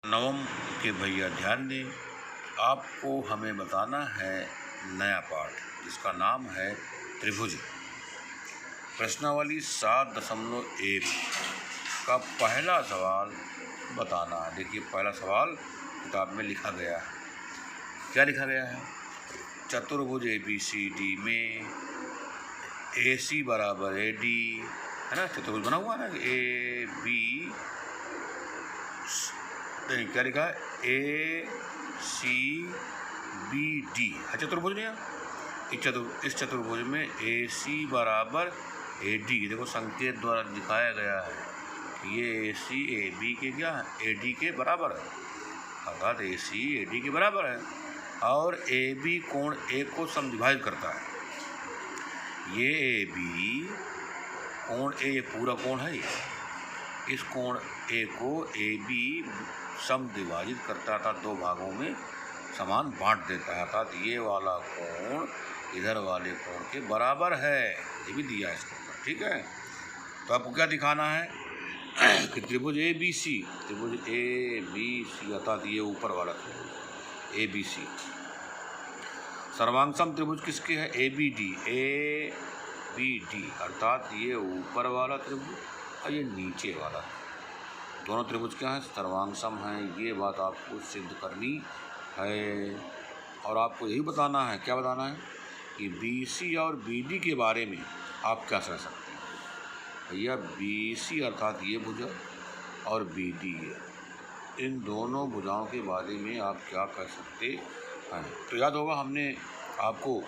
नवम के भैया ध्यान दें, आपको हमें बताना है नया पाठ जिसका नाम है त्रिभुज। प्रश्नावली 7.1 का पहला सवाल बताना है। देखिए पहला सवाल किताब में लिखा गया है। क्या लिखा गया है? चतुर्भुज ABCD में AC बराबर AD है ना। चतुर्भुज बना हुआ है ना, क्या लिखा है? ACBD है चतुर्भुज ने। इस चतुर्भुज में AC बराबर AD, देखो संकेत द्वारा दिखाया गया है कि ये AC AB के क्या है? AD के बराबर है, अर्थात AC AD के बराबर है। और AB कोण A को समद्विभाजित करता है। ये AB कोण A, ये पूरा कोण है, इस कोण A को AB समद्विभाजित करता था, दो भागों में समान बांट देता है, अर्थात ये वाला कोण इधर वाले कोण के बराबर है। ये भी दिया है इसके ऊपर, ठीक है। तो आपको क्या दिखाना है कि त्रिभुज ABC अर्थात ये ऊपर वाला त्रिभुज ABC सर्वांगसम त्रिभुज किसके है? ABD अर्थात ये ऊपर वाला त्रिभुज और ये नीचे वाला। दोनों त्रिभुज क्या है? सर्वांगसम है। ये बात आपको सिद्ध करनी है और आपको यही बताना है। क्या बताना है? कि BC और BD के बारे में आप क्या कह सकते हैं? भैया BC अर्थात ये भुजा और BD है, इन दोनों भुजाओं के बारे में आप क्या कह सकते हैं? तो याद होगा हमने आपको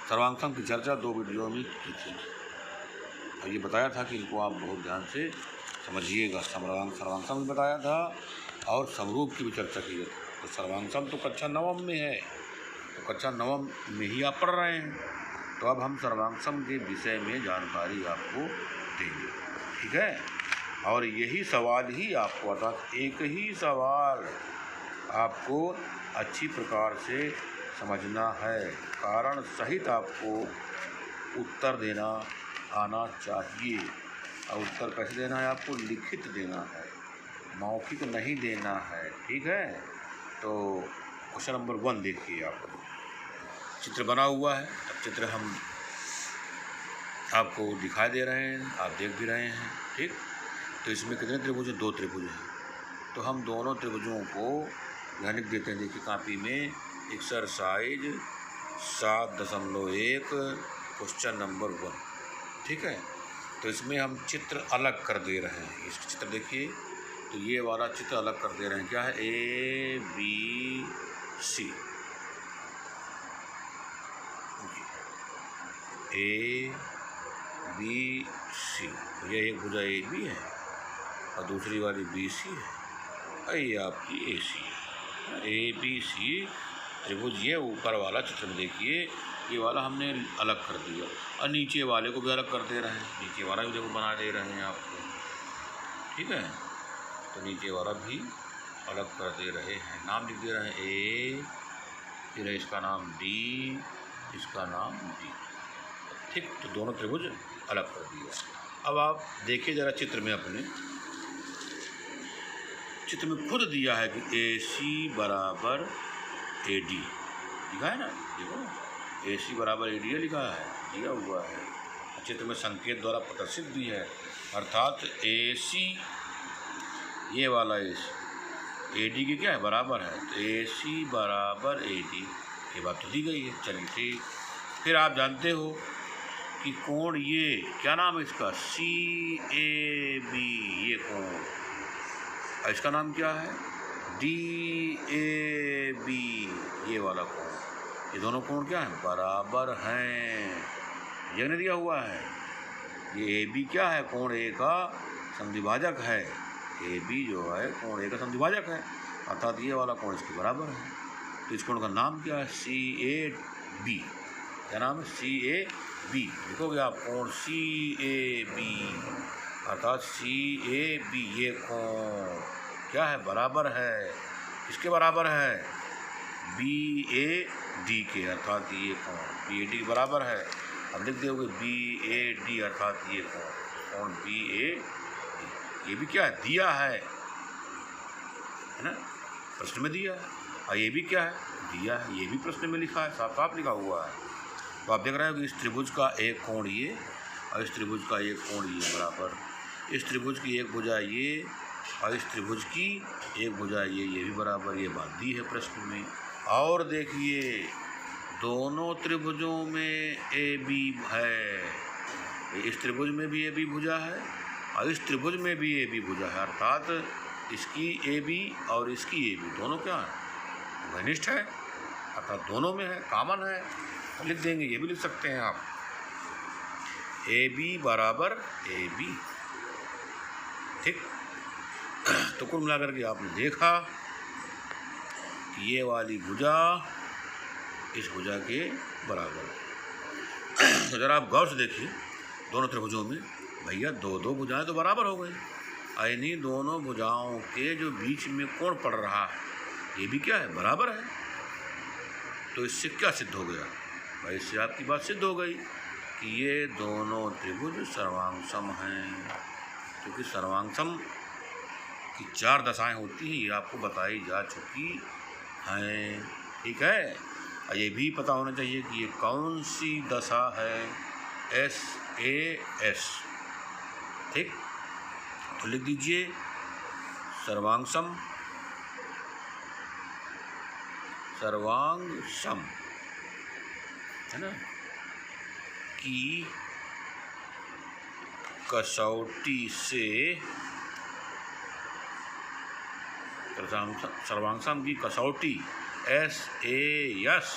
सर्वांगसम की चर्चा 2 वीडियो में की थी और ये बताया था कि इनको आप बहुत ध्यान से समझिएगा। सर्वांगसम भी बताया था और समरूप की भी चर्चा की है। तो सर्वांगसम तो कक्षा 9 में है, तो कक्षा 9 में ही आप पढ़ रहे हैं, तो अब हम सर्वांगसम के विषय में जानकारी आपको देंगे, ठीक है। और यही सवाल ही आपको, अर्थात एक ही सवाल आपको अच्छी प्रकार से समझना है, कारण सहित आपको उत्तर देना आना चाहिए। और उत्तर कैसे देना है? आपको लिखित देना है, मौखिक नहीं देना है, ठीक है। तो क्वेश्चन नंबर 1 देखिए, आप चित्र बना हुआ है। अब चित्र हम आपको दिखाई दे रहे हैं, आप देख भी रहे हैं, ठीक। तो इसमें कितने त्रिभुज हैं? 2 त्रिभुज हैं। तो हम दोनों त्रिभुजों को यहाँ लिख देते हैं। देखिए कापी में एक्सरसाइज 7.1 क्वेश्चन नंबर 1, ठीक है। तो इसमें हम चित्र अलग कर दे रहे हैं। इस चित्र देखिए, तो ये वाला चित्र अलग कर दे रहे हैं। क्या है? ABC ये एक भुजा AB है और दूसरी वाली BC है और ये आपकी AC है। ABC त्रिभुज ये ऊपर वाला चित्र में देखिए, ये वाला हमने अलग कर दिया और नीचे वाले को भी अलग कर दे रहे हैं। नीचे वाला भी देखो बना दे रहे हैं आपको, ठीक है। तो नीचे वाला भी अलग कर दे रहे हैं, नाम लिख दे रहे हैं A, फिर इसका नाम D, इसका नाम D, ठीक। तो दोनों त्रिभुज अलग कर दिया। अब आप देखिए जरा चित्र में, अपने चित्र में खुद दिया है कि AC बराबर AD लिखा है ना, देखो AC बराबर AD लिखा है, दिया हुआ है। चित्र में संकेत द्वारा प्रदर्शित भी है, अर्थात AC ये वाला AC AD के क्या है? बराबर है। तो AC बराबर AD, ये बात तो दी गई है। चलिए ठीक। फिर आप जानते हो कि कोण ये क्या नाम है इसका? CAB, ये कोण, और इसका नाम क्या है? DAB, ये वाला कोण। ये दोनों कोण क्या है? बराबर हैं। ये नहीं दिया हुआ है। ये AB क्या है? कोण A का समद्विभाजक है। AB जो है कोण A का समद्विभाजक है, अर्थात ये वाला कोण इसके बराबर है। तो इस कोण का नाम क्या है? CAB। क्या नाम है? CAB। लिखोगे आप कोण CAB, अर्थात CAB ये कोण क्या है? बराबर है। किसके बराबर है? BAD के, अर्थात ये कोण BAD बराबर है। अब लिख दोगे BAD, अर्थात ये कोण BAD, ये भी क्या है? दिया है। है ना, प्रश्न में दिया है। और ये भी क्या है, दिया है, ये भी प्रश्न में लिखा है, साफ साफ लिखा हुआ है। तो आप देख रहे हो कि इस त्रिभुज का एक कोण ये और इस त्रिभुज का एक कोण ये बराबर, इस त्रिभुज की एक भुजा ये और इस त्रिभुज की एक भुजा ये भी बराबर, ये बात दी है प्रश्न में। और देखिए दोनों त्रिभुजों में ए बी है, इस त्रिभुज में भी ए बी भुजा है और इस त्रिभुज में भी ए बी भुजा है, अर्थात इसकी ए बी और इसकी ए बी दोनों क्या है, घनिष्ठ है, अर्थात दोनों में है, कॉमन है। तो लिख देंगे, ये भी लिख सकते हैं आप, ए बी बराबर ए बी। ठीक, तो कुल मिलाकर के आपने देखा कि ये वाली भुजा इस भुजा के बराबर है। तो जरा आप गौर से देखिए, दोनों त्रिभुजों में भैया दो दो भुजाएं तो बराबर हो गई, यानी दोनों भुजाओं के जो बीच में कोण पड़ रहा है ये भी क्या है, बराबर है। तो इससे क्या सिद्ध हो गया भाई, इससे आपकी बात सिद्ध हो गई कि ये दोनों त्रिभुज सर्वांगसम हैं, क्योंकि सर्वांगसम की 4 दशाएं होती हैं, ये आपको बताई जा चुकी हैं। ठीक है, और ये भी पता होना चाहिए कि ये कौन सी दशा है, SAS। ठीक, तो लिख दीजिए सर्वांगसम, सर्वांगसम है ना, की कसौटी से, सर्वांगसम की कसौटी SAS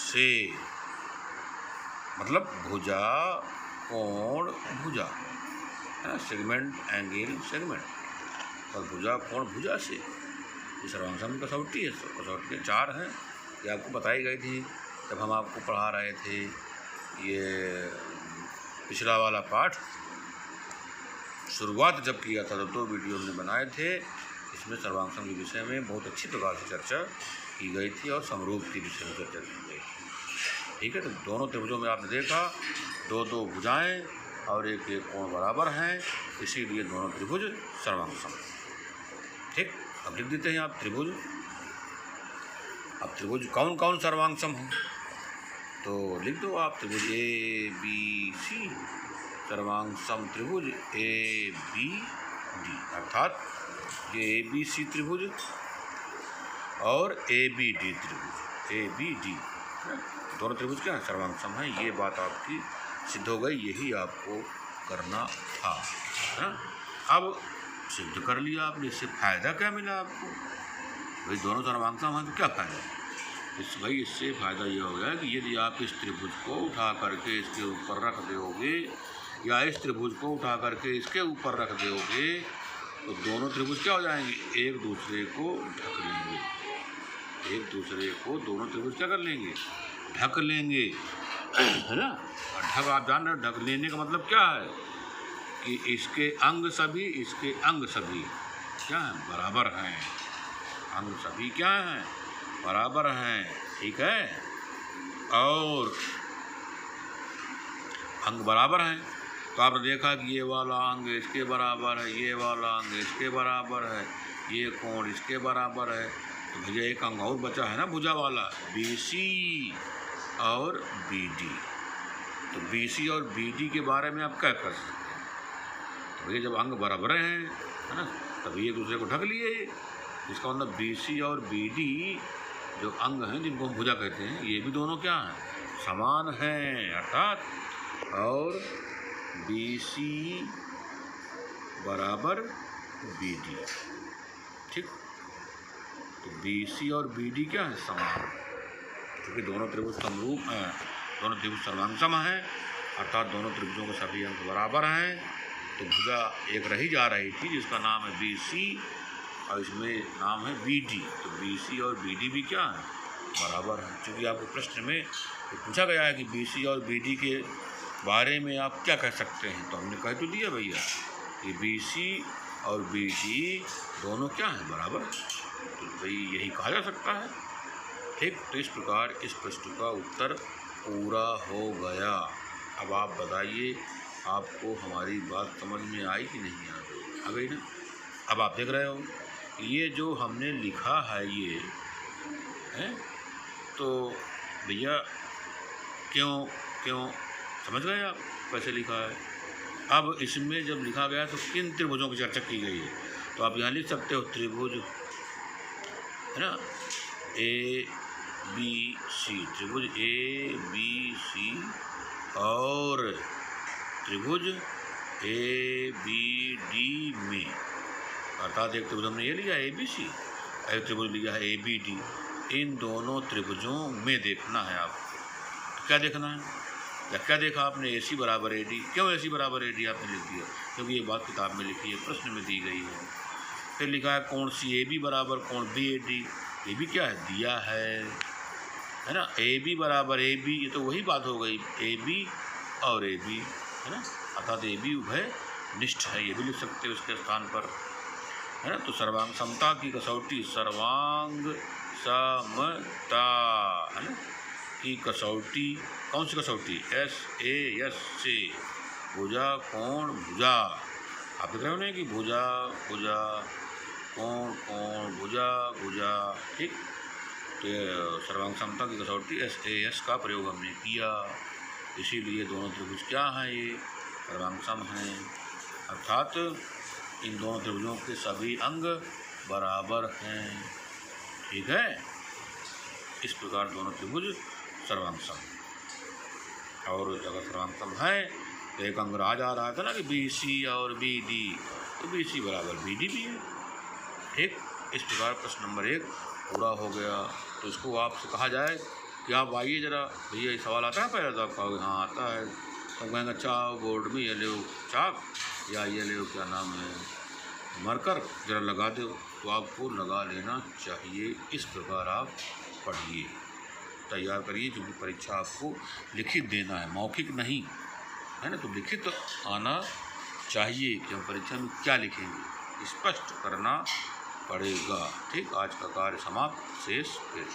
से, मतलब भुजा कोण भुजा है, सेगमेंट एंगल सेगमेंट, और भुजा कोण भुजा से, ये सर्वांगसम की कसौटी है। कसौटी के 4 हैं, ये आपको बताई गई थी जब हम आपको पढ़ा रहे थे ये पिछला वाला पाठ, शुरुआत जब किया था तो 2 वीडियो हमने बनाए थे, इसमें सर्वांगसम के विषय में बहुत अच्छी प्रकार से चर्चा की गई थी और समरूप के विषय में चर्चा की गई थी। ठीक है, तो दोनों त्रिभुजों में आपने देखा दो दो भुजाएं और एक एक कोण बराबर हैं, इसीलिए दोनों त्रिभुज सर्वांगसम। ठीक, अब लिख देते हैं आप त्रिभुज। अब त्रिभुज कौन कौन सर्वांगसम हैं, तो लिख दो आप त्रिभुज ABC, सर्वांगसम त्रिभुज ABD, अर्थात ये ABC त्रिभुज और ABD त्रिभुज, ABD दोनों त्रिभुज क्या है, सर्वांगसम है। ये बात आपकी सिद्ध हो गई, यही आपको करना था है। अब सिद्ध कर लिया आपने, इससे फ़ायदा क्या मिला आपको, भाई दोनों सर्वांगसम हैं तो क्या फ़ायदा, इससे फ़ायदा ये हो गया कि यदि आप इस त्रिभुज को उठा करके इसके ऊपर रख दोगे या इस त्रिभुज को उठा करके इसके ऊपर रख दोगे तो दोनों त्रिभुज क्या हो जाएंगे, एक दूसरे को ढक लेंगे, एक दूसरे को दोनों त्रिभुज क्या कर लेंगे, ढक लेंगे, है ना। और ढक आप जान रहे हो, ढक लेने का मतलब क्या है कि इसके अंग सभी, इसके अंग सभी क्या हैं, बराबर हैं, अंग सभी क्या हैं, बराबर हैं। ठीक है, और अंग बराबर हैं तो आपने देखा कि ये वाला अंग इसके बराबर है, ये वाला अंग इसके बराबर है, ये कोण इसके बराबर है, तो भैया एक अंग और बचा है ना भुजा वाला, BC और BD। तो BC और BD के बारे में आप क्या कर सकते हैं, तो भैया जब अंग बराबर हैं है ना, तभी एक दूसरे को ढक लिए, इसका मतलब BC और BD जो अंग हैं जिनको हम भुजा कहते हैं, ये भी दोनों क्या हैं, समान हैं, अर्थात और BC बराबर BD। ठीक, तो BC और BD क्या है, समान, क्योंकि दोनों त्रिभुज समरूप हैं, दोनों त्रिभुज सर्वांगसम हैं, अर्थात दोनों त्रिभुजों के सभी अंक बराबर हैं। तो भुजा एक रही जा रही थी जिसका नाम है BC और इसमें नाम है BD, तो BC और BD भी क्या है, बराबर है। क्योंकि आपको प्रश्न में पूछा गया है कि BC और BD के बारे में आप क्या कह सकते हैं, तो हमने कह तो दिया भैया कि BC और BD दोनों क्या हैं, बराबर, तो भाई यही कहा जा सकता है। ठीक, तो इस प्रकार इस प्रश्न का उत्तर पूरा हो गया। अब आप बताइए आपको हमारी बात समझ में आई कि नहीं आ गई ना। अब आप देख रहे हो ये जो हमने लिखा है ये है, तो भैया क्यों क्यों समझ गए आप कैसे लिखा है। अब इसमें जब लिखा गया तो किन त्रिभुजों की चर्चा की गई है, तो आप यहाँ लिख सकते हो त्रिभुज, है ना, ए बी सी, त्रिभुज ए बी सी और त्रिभुज ए बी डी में, अर्थात एक त्रिभुज हमने ये लिया ए बी सी, एक त्रिभुज लिया है ए बी डी। इन दोनों त्रिभुजों में देखना है आप, क्या देखना है या क्या देखा आपने, ए सी बराबर ए डी। क्यों ए सी बराबर ए डी आपने लिख दिया, क्योंकि ये बात किताब में लिखी है, प्रश्न में दी गई है। फिर लिखा है कोण सी ए बी बराबर कोण बी ए डी, ये भी क्या है, दिया है ना। ए बी बराबर ए बी, ये तो वही बात हो गई, ए बी और ए बी, है ना, अर्थात ए बी उभय निष्ठ है, ये भी लिख सकते हो उसके स्थान पर, है ना। तो सर्वांग समता की कसौटी, सर्वांग समता, है ना, की कसौटी, कौन सी कसौटी, एस ए एस से, भुजा कोण भुजा, आप देख रहे हो ना कि भुजा भुजा कोण कोण भुजा भुजा, ठीक। तो सर्वांग समता की कसौटी एस ए एस का प्रयोग हमने किया, इसीलिए दोनों त्रिभुज क्या हैं, ये सर्वांग सम हैं, अर्थात इन दोनों त्रिभुजों के सभी अंग बराबर हैं, ठीक है। इस प्रकार दोनों त्रिभुज सर्वांग सम, और अगर सर्वांग सम है तो एक अंग रहा जा रहा था ना कि बी सी और बी डी, तो बी सी बराबर बी डी भी है, ठीक। इस प्रकार प्रश्न नंबर 1 पूरा हो गया। तो इसको आपसे कहा जाए कि आप आइए ज़रा, भैया ये सवाल आता है पहले, तो आप कहोगे हाँ आता है, तो कहेंगे अच्छा बोर्ड में ये ले चाक या ये ले क्या नाम है मार्कर, ज़रा लगा दो, तो आपको लगा लेना चाहिए। इस प्रकार आप पढ़िए, तैयार करिए, क्योंकि परीक्षा आपको लिखित देना है, मौखिक नहीं, है ना। तो लिखित आना चाहिए कि हम परीक्षा में क्या लिखेंगे, स्पष्ट करना पड़ेगा, ठीक। आज का कार्य समाप्त, शेष फिर।